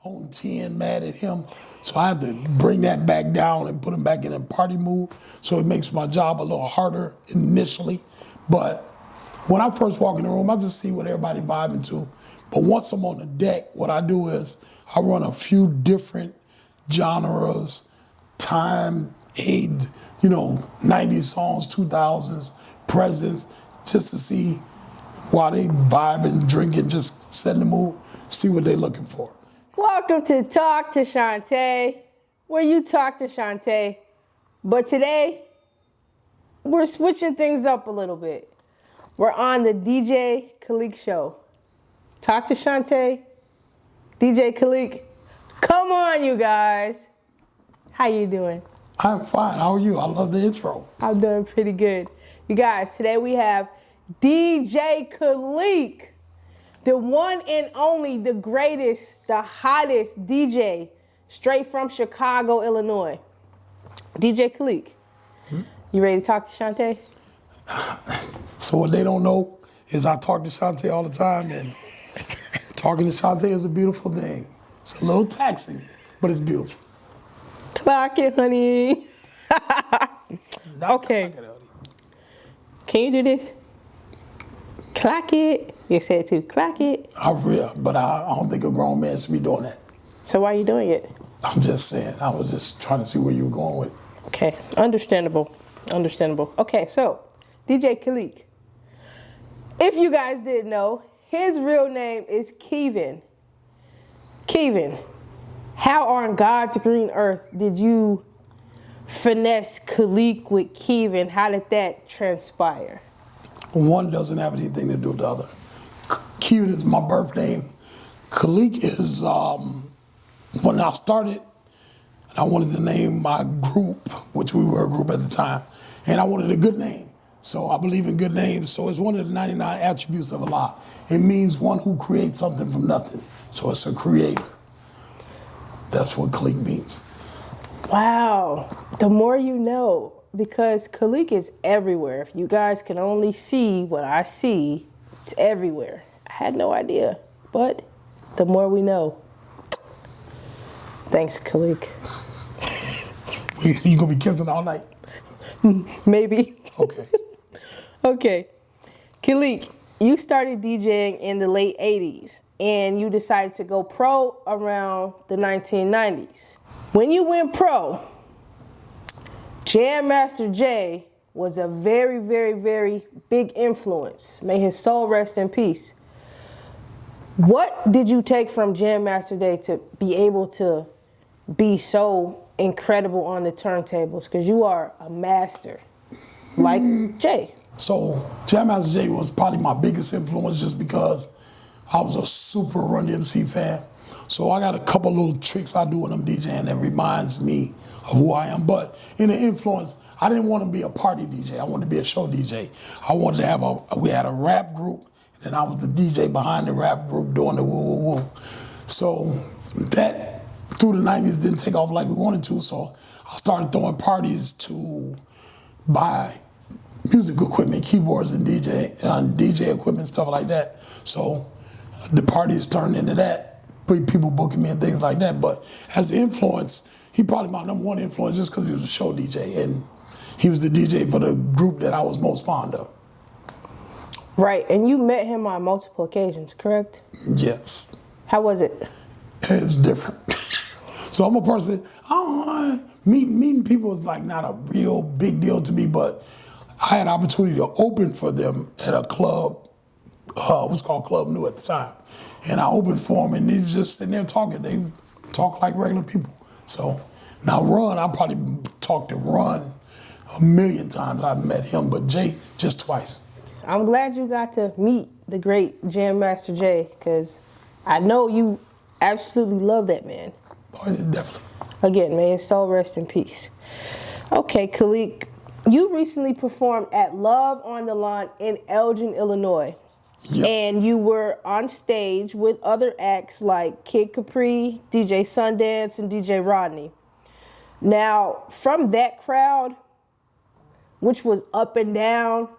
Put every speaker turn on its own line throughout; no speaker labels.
on 10, mad at him. So I have to bring that back down and put him back in a party mood. So it makes my job a little harder initially. But when I first walk in the room, I just see what everybody vibing to. But once I'm on the deck, what I do is I run a few different genres, time, age, 90s songs, 2000s, presents, just to see while they vibing, drinking, just setting the mood, see what they're looking for.
Welcome to Talk2Chante, where you talk to Chante. But today, we're switching things up a little bit. We're on the DJ Khaaliq Show. Talk2Chante, DJ Khaaliq. Come on, you guys. How you doing?
I'm fine. How are you? I love the intro.
I'm doing pretty good. You guys, today we have DJ Khaaliq, the one and only, the greatest, the hottest DJ, straight from Chicago, Illinois. DJ Khaaliq, you ready to talk to Chante?
So what they don't know is I talk to Chante all the time, and talking to Chante is a beautiful thing. It's a little taxing, but it's beautiful.
Clock it, honey. Okay.
Clock it, honey.
Can you do this? Clock it. You said to clock it.
But I don't think a grown man should be doing that.
So why are you doing it?
I'm just saying. I was just trying to see where you were going with it.
Okay, understandable. Okay, so DJ Khaaliq. If you guys didn't know, his real name is Keevin. Keevin, how on God's green earth did you finesse Khaaliq with Keevin? How did that transpire?
One doesn't have anything to do with the other. Keevin is my birth name. Khaaliq is, when I started, I wanted to name my group, which we were a group at the time, and I wanted a good name. So I believe in good names. So it's one of the 99 attributes of Allah. It means one who creates something from nothing. So it's a creator. That's what Khaaliq means.
Wow, the more you know, because Khaaliq is everywhere. If you guys can only see what I see, it's everywhere. I had no idea, but the more we know. Thanks, Khaaliq.
You gonna be kissing all night?
Maybe.
Okay.
Okay. Khaaliq, you started DJing in the late 80s and you decided to go pro around the 1990s. When you went pro, Jam Master Jay was a very, very, very big influence. May his soul rest in peace. What did you take from Jam Master Jay to be able to be so incredible on the turntables? Because you are a master, like Jay.
So Jam Master Jay was probably my biggest influence just because I was a super Run DMC fan. So I got a couple little tricks I do when I'm DJing that reminds me of who I am. But in the influence, I didn't want to be a party DJ. I wanted to be a show DJ. I wanted to have we had a rap group, and I was the DJ behind the rap group doing the woo-woo-woo. So that, through the 90s, didn't take off like we wanted to. So I started throwing parties to buy music equipment, keyboards and DJ equipment, stuff like that. So the parties turned into that. People booking me and things like that. But as an influence, he probably my number one influence just because he was a show DJ. And he was the DJ for the group that I was most fond of.
Right, and you met him on multiple occasions, correct?
Yes.
How was it?
It was different. So I'm a person, meeting people is like not a real big deal to me, but I had an opportunity to open for them at a club, what's called Club New at the time. And I opened for them and they was just sitting there talking. They talk like regular people. So now Ron, I probably talked to Ron a million times. I've met him, but Jay just twice.
I'm glad you got to meet the great Jam Master Jay, because I know you absolutely love that man.
Oh, yeah, definitely.
Again, may his soul rest in peace. Okay, Khaaliq, you recently performed at Love on the Lawn in Elgin, Illinois. Yep. And you were on stage with other acts like Kid Capri, DJ Sundance, and DJ Rodney. Now, from that crowd, which was up and down,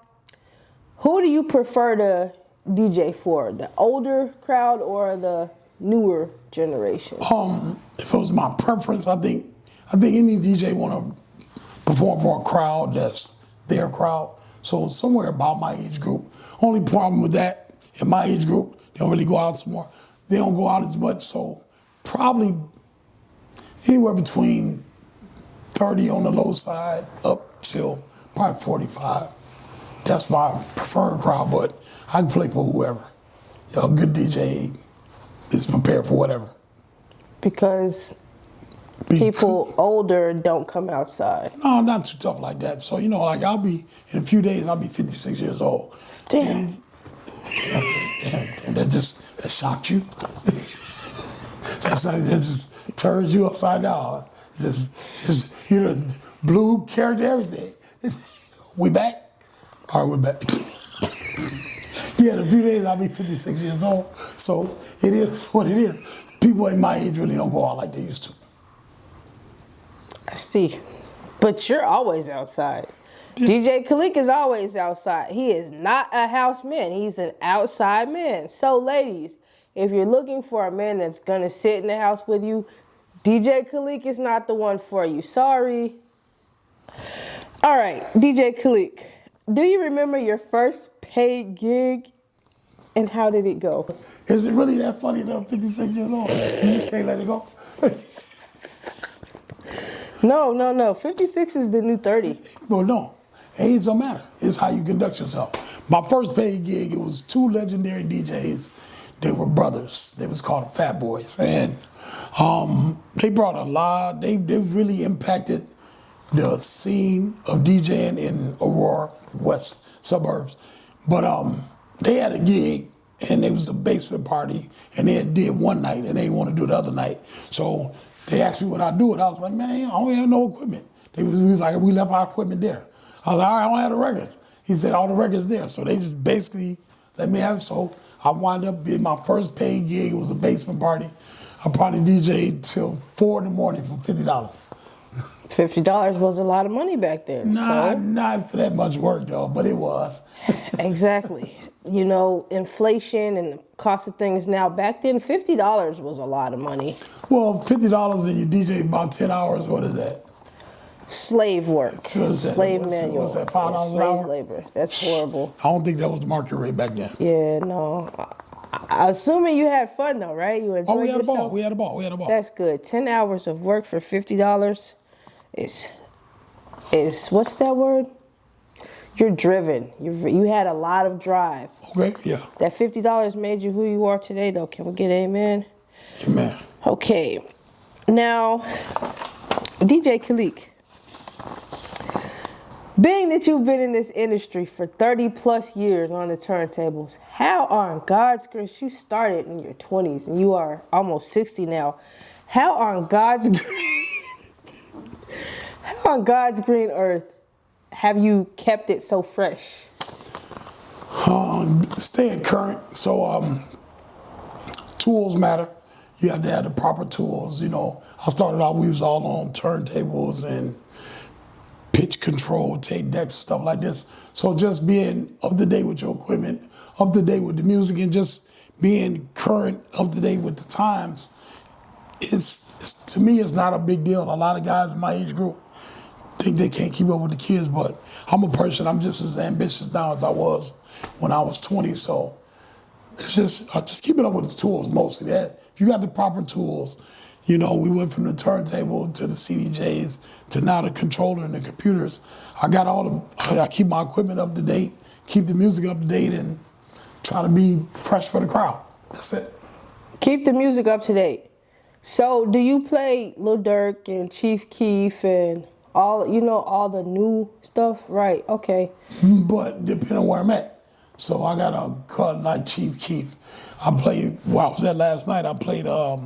who do you prefer to DJ for? The older crowd or the newer generation?
If it was my preference, I think any DJ want to perform for a crowd that's their crowd. So somewhere about my age group. Only problem with that, in my age group, they don't really go out some more. They don't go out as much, so probably anywhere between 30 on the low side up till probably 45. That's my preferred crowd, but I can play for whoever. A good DJ is prepared for whatever.
Because people older don't come outside.
No, I'm not too tough like that. So, you know, like in a few days, I'll be 56 years old.
Damn.
And that shocked you? that just turns you upside down. Just you know, blue character, everything. We back? All right, we're back. Yeah, in a few days, I'll be 56 years old. So it is what it is. People in my age really don't go out like they used to.
I see. But you're always outside. Yeah. DJ Khaaliq is always outside. He is not a house man. He's an outside man. So, ladies, if you're looking for a man that's going to sit in the house with you, DJ Khaaliq is not the one for you. Sorry. All right, DJ Khaaliq, do you remember your first paid gig and how did it go?
Is it really that funny that I'm 56 years old? You just can't let it go?
No. 56 is the new 30.
Well, no. Age don't matter. It's how you conduct yourself. My first paid gig, it was two legendary DJs. They were brothers. They was called the Fat Boys. And they brought a lot. They really impacted the scene of DJing in Aurora, west suburbs. But they had a gig, and it was a basement party, and they did one night, and they didn't want to do the other night. So they asked me what I do, and I was like, man, I don't have no equipment. We was like, we left our equipment there. I was like, all right, I don't have the records. He said, all the records there. So they just basically let me have it. So I wound up being my first paid gig. It was a basement party. I probably DJ'd till 4 in the morning for $50.
$50 was a lot of money back then.
Not for that much work, though, but it was.
Exactly. You know, inflation and the cost of things now. Back then, $50 was a lot of money.
Well, $50 and you DJ about 10 hours, what is that?
Slave work. Slave manual.
What's that, $5 an hour?
Slave labor. That's horrible.
I don't think that was the market rate back then.
Yeah, no. Assuming you had fun, though, right? You enjoyed
we had
yourself?
We had a ball.
That's good. 10 hours of work for $50 is what's that word? You're driven. You had a lot of drive.
Okay, yeah.
That $50 made you who you are today, though. Can we get amen?
Amen.
Okay. Now, DJ Khaaliq, being that you've been in this industry for 30 plus years on the turntables, how on God's grace, you started in your 20s and you are almost 60 now. How on God's green earth have you kept it so fresh?
Staying current. So tools matter. You have to have the proper tools. You know, I started out, we was all on turntables and pitch control, tape decks, stuff like this. So just being up to date with your equipment, up to date with the music, and just being current, up to date with the times, to me, it's not a big deal. A lot of guys in my age group think they can't keep up with the kids, but I'm a person, I'm just as ambitious now as I was when I was 20, so it's just keeping up with the tools mostly. That if you got the proper tools, you know, we went from the turntable to the CDJs to now the controller and the computers. I keep my equipment up to date, keep the music up to date, and try to be fresh for the crowd. That's it.
Keep the music up to date. So do you play Lil Durk and Chief Keef and all the new stuff? Right, okay.
But depending on where I'm at. So I got a card like Chief Keef. I was at last night, I played the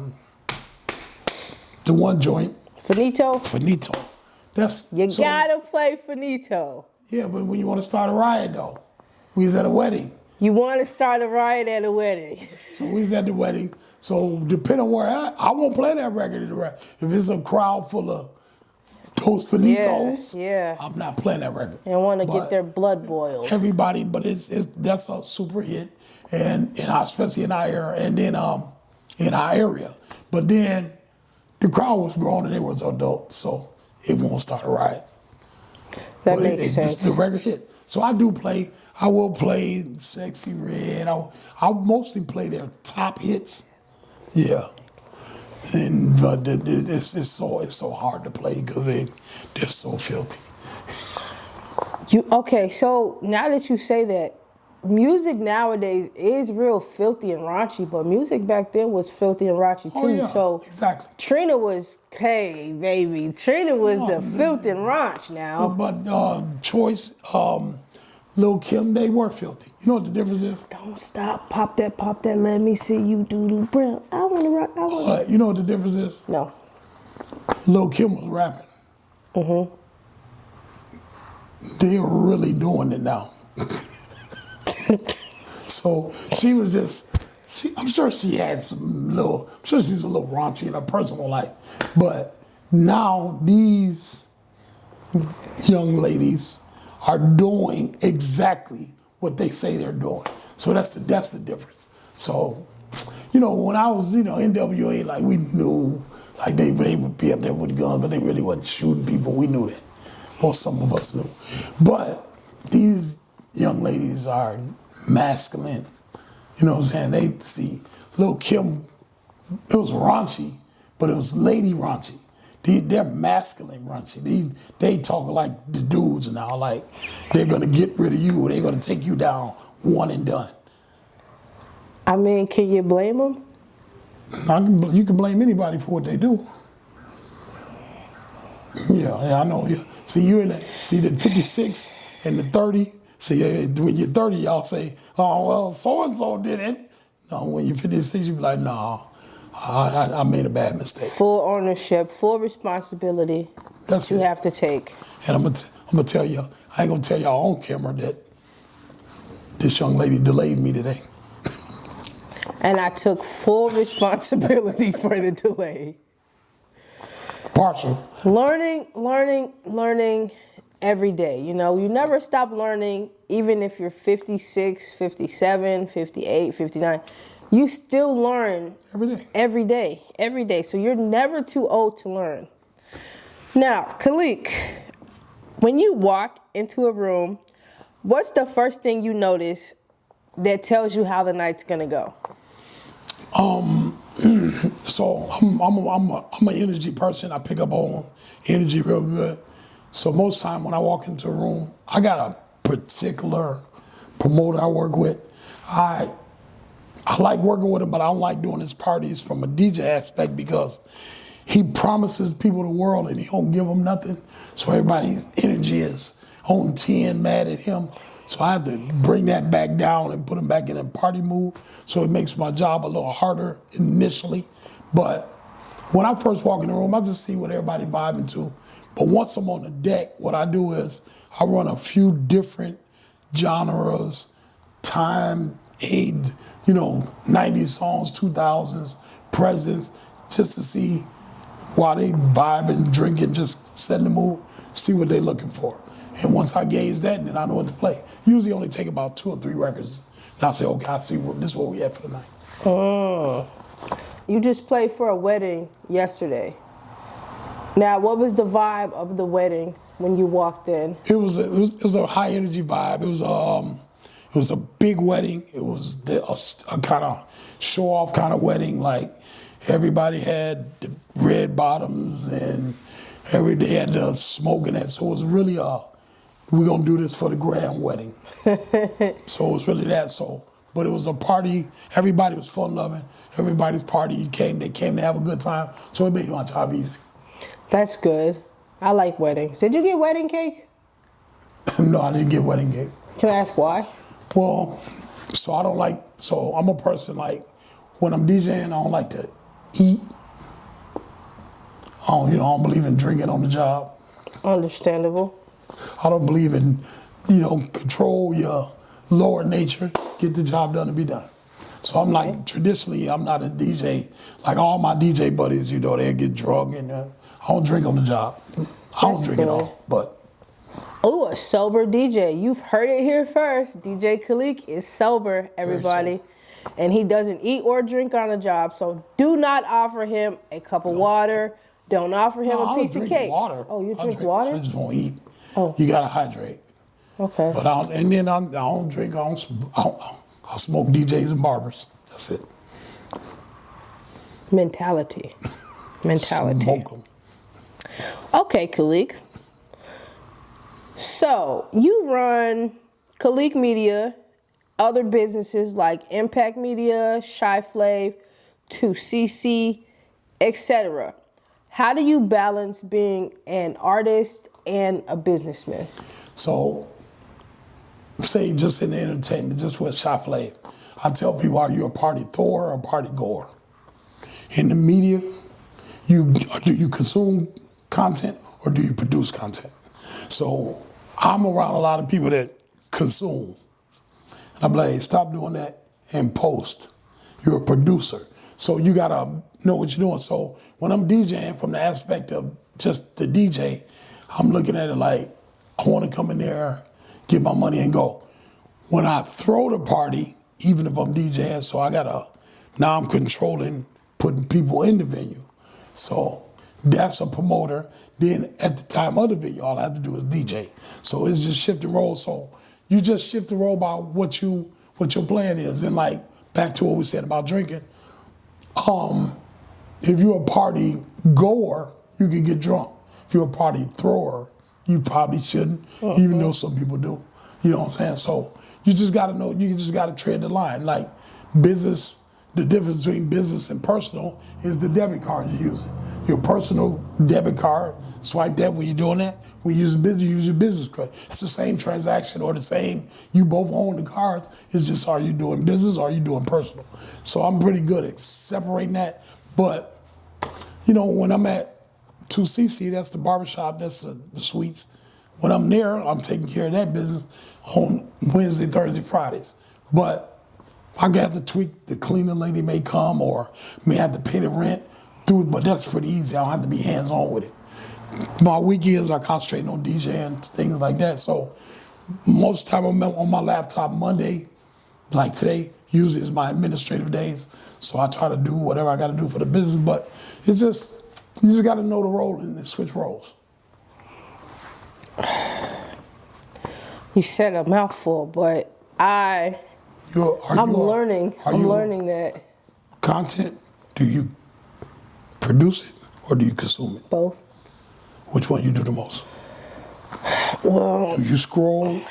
one joint.
Finito?
Finito.
You gotta play Finito.
Yeah, but when you want to start a riot, though, we was at a wedding.
You want to start a riot at a wedding.
So we was at the wedding. So depending on where I won't play that record at the record. If it's a crowd full of those Finitos,
yeah.
I'm not playing that record.
They want to get their blood boiled.
Everybody, but that's a super hit, and especially in our era. And then in our area. But then the crowd was grown and they was adults, so it won't start a riot.
That makes sense.
The record hit. So I will play Sexy Red. I mostly play their top hits. Yeah. But it's so hard to play because they're so filthy.
Okay, so now that you say that, music nowadays is real filthy and raunchy, but music back then was filthy and raunchy too.
Oh, yeah,
so
exactly.
Trina was, hey baby, Trina was the filth and raunch now.
But Choice, Lil Kim, they were filthy. You know what the difference is?
Don't stop, pop that, let me see you do brown. I wanna rock,
You know what the difference is?
No.
Lil Kim was rapping.
Mm-hmm.
They're really doing it now. So she was I'm sure she had I'm sure she was a little raunchy in her personal life. But now these young ladies are doing exactly what they say they're doing. So that's the difference. So, when I was, NWA, like we knew, like they would be up there with guns, but they really wasn't shooting people. We knew that. Or some of us knew. But these young ladies are masculine. You know what I'm saying? They see Lil Kim, it was raunchy, but it was lady raunchy. They're masculine raunchy. They talk like the dudes now, like they're gonna get rid of you, they're gonna take you down one and done.
I mean, can you blame them?
You can blame anybody for what they do. Yeah, I know. Yeah. See, the 56 and the 30. See, when you're 30, y'all say, oh, well, so-and-so did it. No, when you're 56, you be like, no, I made a bad mistake.
Full ownership, full responsibility
That's
you
it.
have to take.
And I'm gonna tell you, I ain't gonna tell y'all on camera that this young lady delayed me today.
And I took full responsibility for the delay.
Partial.
Learning every day. You never stop learning, even if you're 56, 57, 58, 59. You still learn every day. So you're never too old to learn. Now, Khaaliq, when you walk into a room, what's the first thing you notice that tells you how the night's gonna go?
So I'm an energy person. I pick up on energy real good. So most time when I walk into a room, I got a particular promoter I work with. I like working with him, but I don't like doing his parties from a DJ aspect because he promises people the world and he don't give them nothing. So everybody's energy is on 10, mad at him. So I have to bring that back down and put them back in a party mood. So it makes my job a little harder initially. But when I first walk in the room, I just see what everybody vibing to. But once I'm on the deck, what I do is I run a few different genres, time, age, 90s songs, 2000s, presents, just to see while they vibing, drinking, just setting the mood, see what they're looking for. And once I gauge that, then I know what to play. Usually only take about 2 or 3 records. And I'll say, okay, I see this is what we have for the night.
You just played for a wedding yesterday. Now, what was the vibe of the wedding when you walked in?
It was a high energy vibe. It was a big wedding. It was a kind of show off kind of wedding. Like everybody had the red bottoms and they had the smoking it. So it was really we're gonna do this for the grand wedding. So it was really that. But it was a party. Everybody was fun loving. Everybody's party. They came to have a good time. So it made my job easy.
That's good. I like weddings. Did you get wedding cake?
No, I didn't get wedding cake.
Can I ask why?
Well, so I'm a person like, when I'm DJing, I don't like to eat. I don't believe in drinking on the job.
Understandable.
I don't believe in, control your lower nature, get the job done and be done. So I'm like, traditionally, I'm not a DJ. Like all my DJ buddies, they get drunk and I don't drink on the job. I don't drink at all, but.
Oh, a sober DJ. You've heard it here first. DJ Khaaliq is sober, everybody. and he doesn't eat or drink on the job. So do not offer him a cup of water. Don't offer him a piece of cake.
Water.
Oh, you drink water?
I just won't eat.
Oh.
You gotta hydrate.
Okay.
But I don't drink. I smoke DJs and barbers. That's it.
Mentality.
Smoke 'em.
Okay, Khaaliq. So you run Khaaliq Media, other businesses like Impact Media, Shy Flav, 2CC, etc. How do you balance being an artist and a businessman?
So, say just in the entertainment, just with Shy Flav, I tell people, are you a party thrower or a party goer? In the media, do you consume content or do you produce content? So I'm around a lot of people that consume. And I'm like, hey, stop doing that and post. You're a producer. So you gotta know what you're doing. So when I'm DJing from the aspect of just the DJ, I'm looking at it like, I wanna come in there, get my money and go. When I throw the party, even if I'm DJing, so now I'm controlling, putting people in the venue. So that's a promoter. Then at the time of the venue, all I have to do is DJ. So it's just shifting roles. So you just shift the role by what your plan is. And like back to what we said about drinking, if you're a party goer, you can get drunk. If you're a party thrower, you probably shouldn't, even though some people do. You know what I'm saying? So you just gotta know, you just gotta tread the line. Like business, the difference between business and personal is the debit card you're using. Your personal debit card, swipe that when you're doing that. When you use business, you use your business card. It's the same transaction or the same, you both own the cards. It's just, are you doing business or are you doing personal? So I'm pretty good at separating that. But, you know, when I'm at 2CC, that's the barbershop, that's the suites. When I'm there, I'm taking care of that business on Wednesday, Thursday, Fridays. But I got to tweak, the cleaning lady may come or may have to pay the rent through it, but that's pretty easy. I don't have to be hands-on with it. My weekends are concentrating on DJing, things like that. So most of the time I'm on my laptop Monday, like today, usually is my administrative days. So I try to do whatever I got to do for the business, but it's just, you just got to know the role and switch roles.
You said a mouthful, but I'm learning that.
Content, do you produce it or do you consume it?
Both.
Which one you do the most?
Well,
do you scroll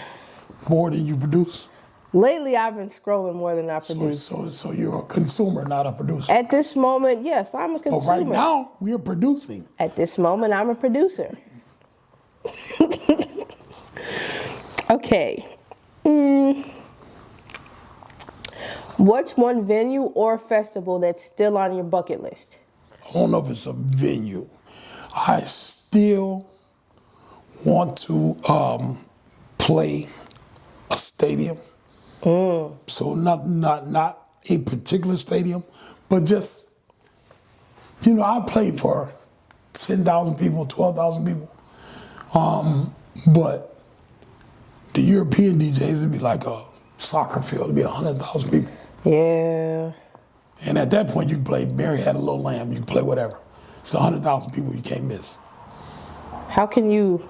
more than you produce?
Lately, I've been scrolling more than I produce.
So you're a consumer, not a producer.
At this moment, yes, I'm a consumer.
But right now, we are producing.
At this moment, I'm a producer. Okay. What's one venue or festival that's still on your bucket list?
I don't know if it's a venue. I still want to play a stadium. So not a particular stadium, but just, you know, I played for 10,000 people, 12,000 people. But the European DJs, it'd be like a soccer field, it'd be 100,000 people.
Yeah.
And at that point, you can play Mary Had a Little Lamb, you can play whatever. It's 100,000 people you can't miss.
How can you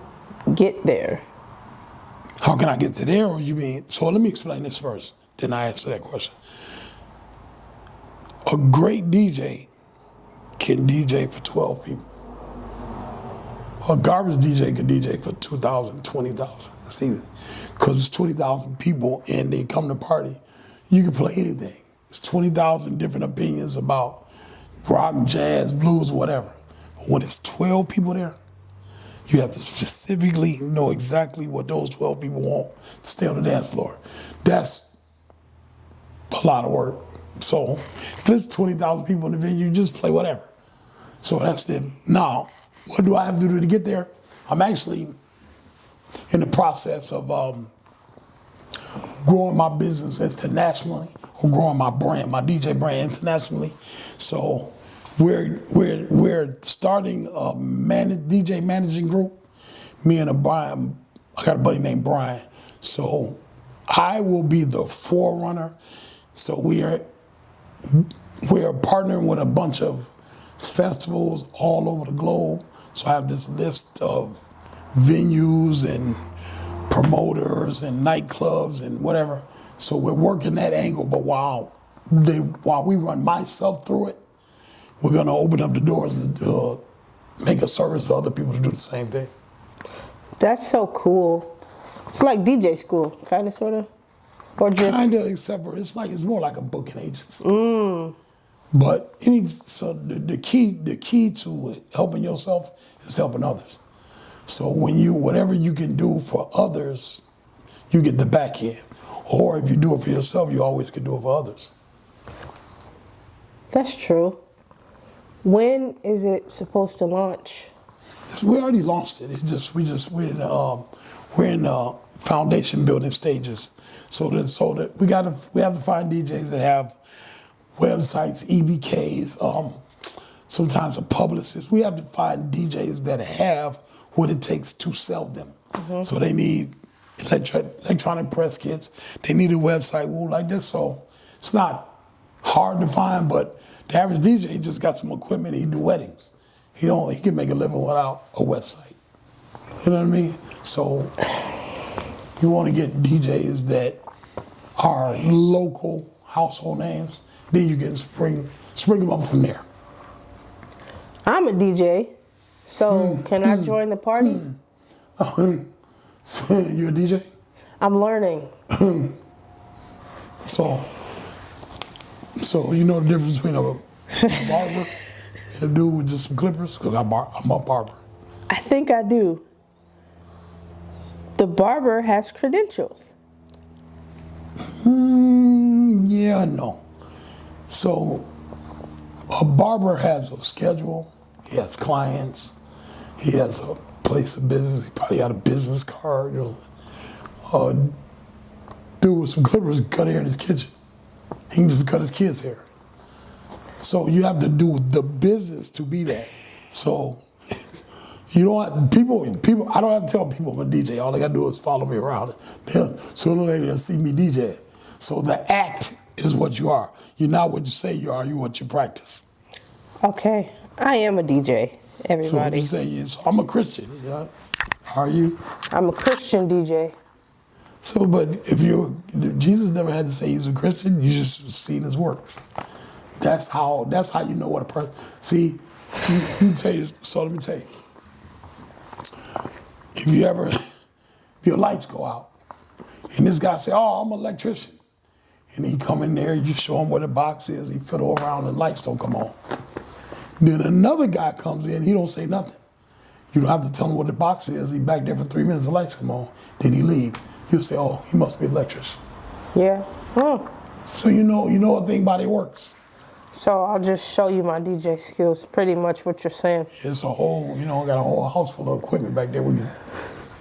get there?
How can I get to there, or you mean, so let me explain this first, then I answer that question. A great DJ can DJ for 12 people. A garbage DJ can DJ for 2,000, 20,000. It's easy. Because it's 20,000 people and they come to party. You can play anything. It's 20,000 different opinions about rock, jazz, blues, whatever. But when it's 12 people there, you have to specifically know exactly what those 12 people want to stay on the dance floor. That's a lot of work. So if it's 20,000 people in the venue, you just play whatever. So that's it. Now, what do I have to do to get there? I'm actually in the process of growing my business internationally, or growing my brand, my DJ brand internationally. So we're starting a DJ managing group. Me and Brian, I got a buddy named Brian. So I will be the forerunner. So we are we're partnering with a bunch of festivals all over the globe. So I have this list of venues and promoters and nightclubs and whatever. So we're working that angle, but while we run myself through it, we're gonna open up the doors to make a service for other people to do the same thing.
That's so cool. It's like DJ school, kind of, sort of, or just
kind of, except for it's more like a booking agency. But the key to helping yourself is helping others. So whatever you can do for others, you get the back end. Or if you do it for yourself, you always can do it for others.
That's true. When is it supposed to launch?
We already launched it. We're in foundation building stages. So that we have to find DJs that have websites, EBKs, sometimes a publicist. We have to find DJs that have what it takes to sell them. So they need electronic press kits. They need a website like this. So it's not hard to find, but the average DJ just got some equipment. He do weddings. He can make a living without a website. You know what I mean? So you want to get DJs that are local household names. Then you can spring them up from there.
I'm a DJ, so can I join the party?
So you're a DJ?
I'm learning.
So you know the difference between a barber and a dude with just some clippers? Because I'm a barber.
I think I do. The barber has credentials.
Yeah, no. So a barber has a schedule. He has clients. He has a place of business. He probably had a business card. Dude with some clippers can cut hair in his kitchen. He can just cut his kids' hair. So you have to do the business to be that. So you don't have, people. I don't have to tell people I'm a DJ. All they gotta do is follow me around. Sooner or later they'll see me DJ. So the act is what you are. You're not what you say you are. You're what you practice.
Okay, I am a DJ. Everybody.
So if you say I'm a Christian, are you?
I'm a Christian DJ.
So, but if Jesus never had to say he's a Christian. You just seen his works. That's how you know what a person. See, let me tell you. So let me tell you. If your lights go out, and this guy say, "Oh, I'm an electrician," and he come in there, you show him where the box is, he fiddle around, and the lights don't come on. Then another guy comes in, he don't say nothing. You don't have to tell him what the box is. He back there for 3 minutes, the lights come on. Then he leave. You say, "Oh, he must be an electrician."
Yeah.
So you know a thing about it works.
So I'll just show you my DJ skills. Pretty much what you're saying.
It's a whole, got a whole house full of equipment back there. We can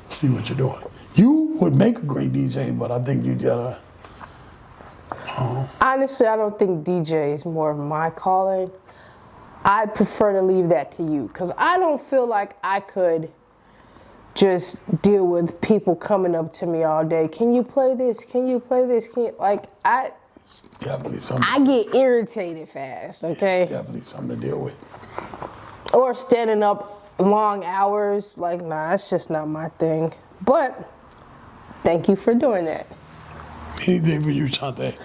see what you're doing. You would make a great DJ, but I think you gotta.
Honestly, I don't think DJ is more of my calling. I prefer to leave that to you because I don't feel like I could just deal with people coming up to me all day. Can you play this? Can you play this?
It's definitely something.
I get irritated fast, okay?
It's definitely something to deal with.
Or standing up long hours. Nah, that's just not my thing. But thank you for doing that.
Anything for you, Chante.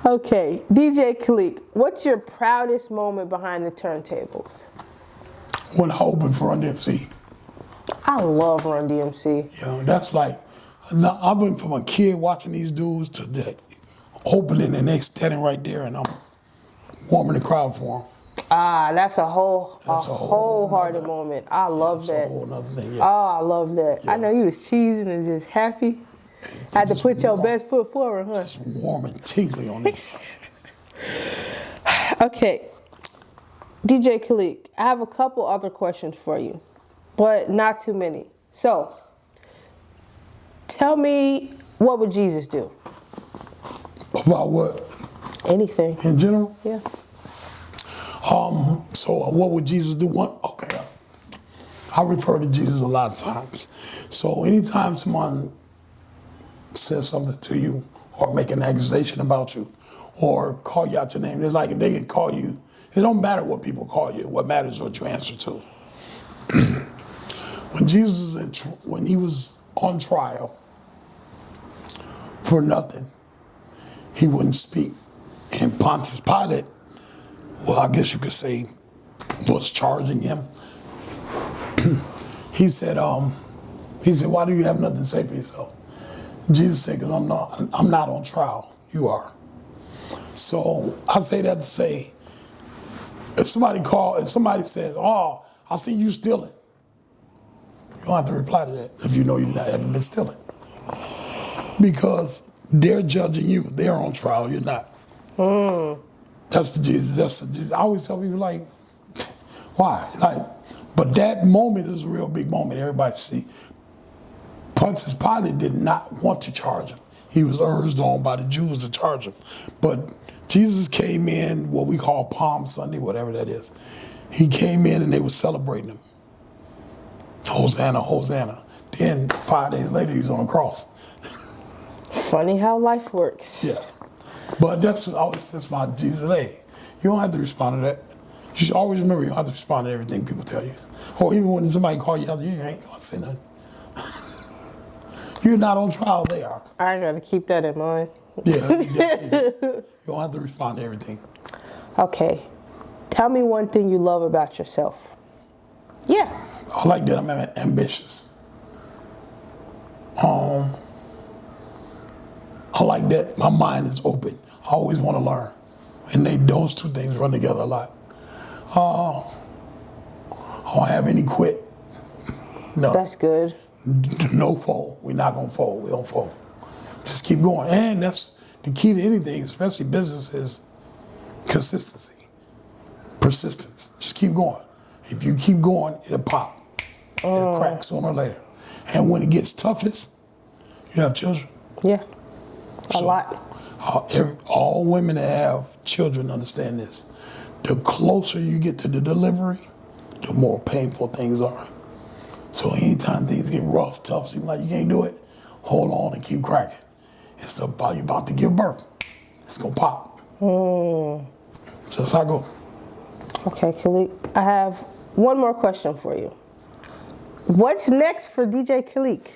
Okay, DJ Khaaliq, what's your proudest moment behind the turntables?
When I opened for Run DMC.
I love Run DMC.
That's like, I've been from a kid watching these dudes to the opening and they standing right there and I'm warming the crowd for them.
That's a wholehearted moment. I love that.
That's a whole nother thing, yeah.
Oh, I love that. Yeah. I know you was cheesing and just happy. Had to put your best foot forward, huh?
Just warm and tingly on this.
Okay. DJ Khaaliq, I have a couple other questions for you, but not too many. So, tell me, what would Jesus do?
About what?
Anything.
In general?
Yeah.
So what would Jesus do? Okay. I refer to Jesus a lot of times. So anytime someone says something to you or make an accusation about you or call you out your name. It's like they can call you. It don't matter what people call you. What matters is what you answer to. When he was on trial for nothing, he wouldn't speak. And Pontius Pilate, well, I guess you could say, was charging him. He said, why do you have nothing to say for yourself? Jesus said, because I'm not on trial. You are. So I say that to say, if somebody says, oh, I see you stealing, you don't have to reply to that if you know you've not ever been stealing. Because they're judging you. They're on trial. You're not. That's the Jesus. I always tell people, like, why? Like, but that moment is a real big moment. Everybody see. Pontius Pilate did not want to charge him. He was urged on by the Jews to charge him. But Jesus came in, what we call Palm Sunday, whatever that is. He came in and they were celebrating him. Hosanna, Hosanna. Then 5 days later, he was on the cross.
Funny how life works.
Yeah. But that's my Jesus. Hey, you don't have to respond to that. You should always remember you don't have to respond to everything people tell you. Or even when somebody call you out, you ain't going to say nothing. You're not on trial, they are.
I got to keep that in mind.
Yeah, you don't have to respond to everything.
Okay. Tell me one thing you love about yourself. Yeah.
I like that I'm ambitious. I like that my mind is open. I always want to learn. And those two things run together a lot. I don't have any quit. No.
That's good.
No fold. We're not going to fold. We don't fold. Just keep going. And that's the key to anything, especially business, is consistency, persistence. Just keep going. If you keep going, it'll pop. It'll crack sooner or later. And when it gets toughest, you have children.
Yeah. A lot.
All women that have children understand this. The closer you get to the delivery, the more painful things are. So anytime things get rough, tough, seem like you can't do it, hold on and keep cracking. It's about you about to give birth. It's gonna pop. So that's how I go.
Okay, Khaaliq. I have one more question for you. What's next for DJ Khaaliq?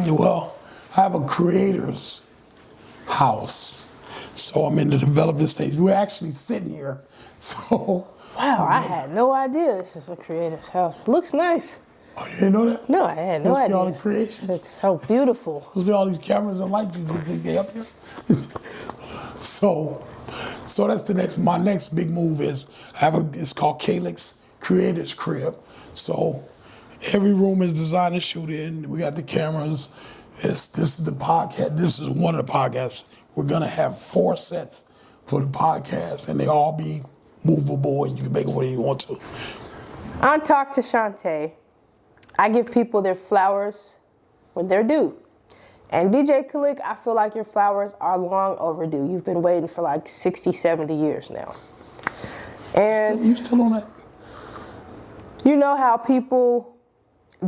Well, I have a creator's house. So I'm in the development stage. We're actually sitting here. So
wow, I had no idea this is a creator's house. Looks nice.
Oh, you didn't know that?
No, I had no idea.
See all the creations?
It's so beautiful.
You see all these cameras and lights you think they up here? So that's my next big move is it's called Khaaliq's Creator's Crib. So every room is designed to shoot in. We got the cameras. This is the podcast. This is one of the podcasts. We're gonna have 4 sets for the podcast, and they all be movable, and you can make it whatever you want to.
On Talk2Chante, I give people their flowers when they're due. And DJ Khaaliq, I feel like your flowers are long overdue. You've been waiting for like 60, 70 years now. And
you still on that?
You know how people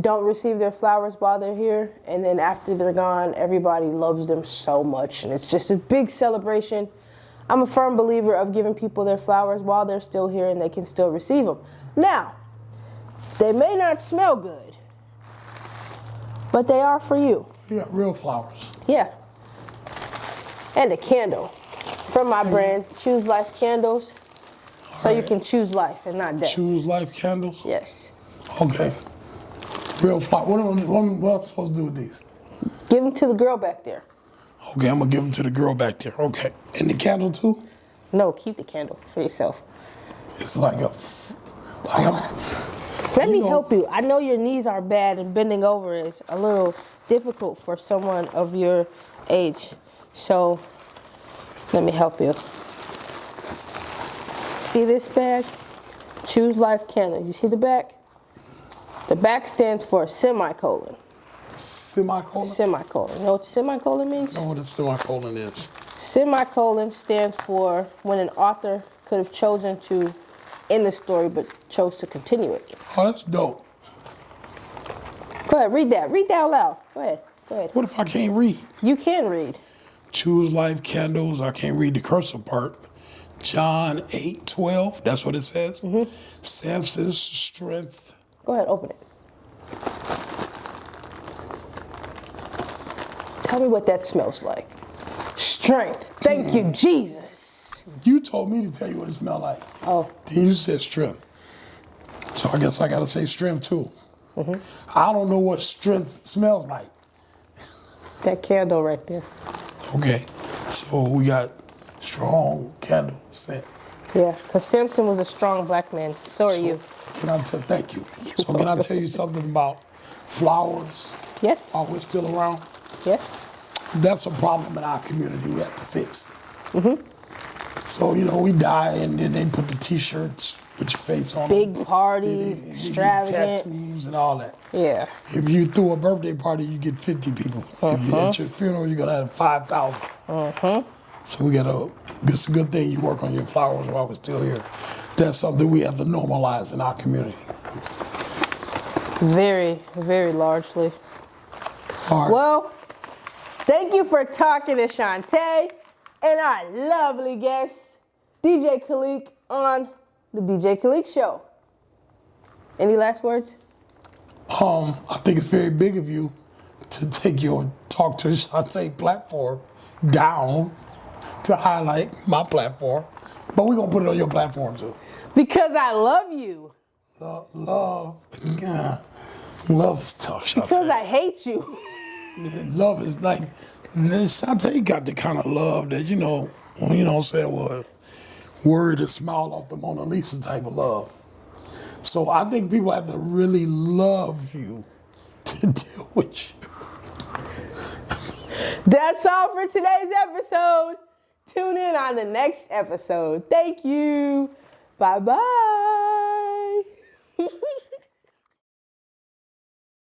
don't receive their flowers while they're here, and then after they're gone, everybody loves them so much, and it's just a big celebration. I'm a firm believer of giving people their flowers while they're still here and they can still receive them. Now, they may not smell good, but they are for you.
Yeah, real flowers.
Yeah. And a candle from my brand, Choose Life Candles, so you can choose life and not death.
Choose Life Candles?
Yes.
Okay. Real flower. What am I supposed to do with these?
Give them to the girl back there.
Okay, I'm going to give them to the girl back there. Okay. And the candle too?
No, keep the candle for yourself.
It's like
Let me help you. I know your knees are bad and bending over is a little difficult for someone of your age. So let me help you. See this bag? Choose Life Candle. You see the back? The back stands for semicolon.
Semicolon?
Semicolon. You know what semicolon means?
I know what a semicolon is.
Semicolon stands for when an author could have chosen to end the story but chose to continue it.
Oh, that's dope.
Go ahead, read that. Read that out loud. Go ahead.
What if I can't read?
You can read.
Choose life candles. I can't read the cursive part. John 8:12. That's what it says. Samson's strength.
Go ahead, open it. Tell me what that smells like. Strength. Thank you, Jesus.
You told me to tell you what it smelled like.
Oh.
Then you said strength. So I guess I got to say strength too. I don't know what strength smells like.
That candle right there.
Okay. So we got strong candle scent.
Yeah, because Samson was a strong black man. So are you.
Thank you. So can I tell you something about flowers?
Yes.
While we're still around?
Yes.
That's a problem in our community we have to fix. So, you know, we die and then they put the t-shirts with your face on
Big
them.
party,
They
extravagant.
tattoos and all that.
Yeah.
If you threw a birthday party, you get 50 people. If you at your funeral, you're going to have 5,000. So it's a good thing you work on your flowers while we're still here. That's something we have to normalize in our community.
Very, very largely.
All right.
Well, thank you for talking to Chante and our lovely guest, DJ Khaaliq, on the DJ Khaaliq Show. Any last words?
I think it's very big of you to take your Talk2Chante platform down to highlight my platform. But we're going to put it on your platform too.
Because I love you.
Love is tough, Chante.
Because I hate you.
Love is like, Chante got the kind of love that, you know what I'm saying, well, word and smile off the Mona Lisa type of love. So I think people have to really love you to deal with you.
That's all for today's episode. Tune in on the next episode. Thank you. Bye-bye.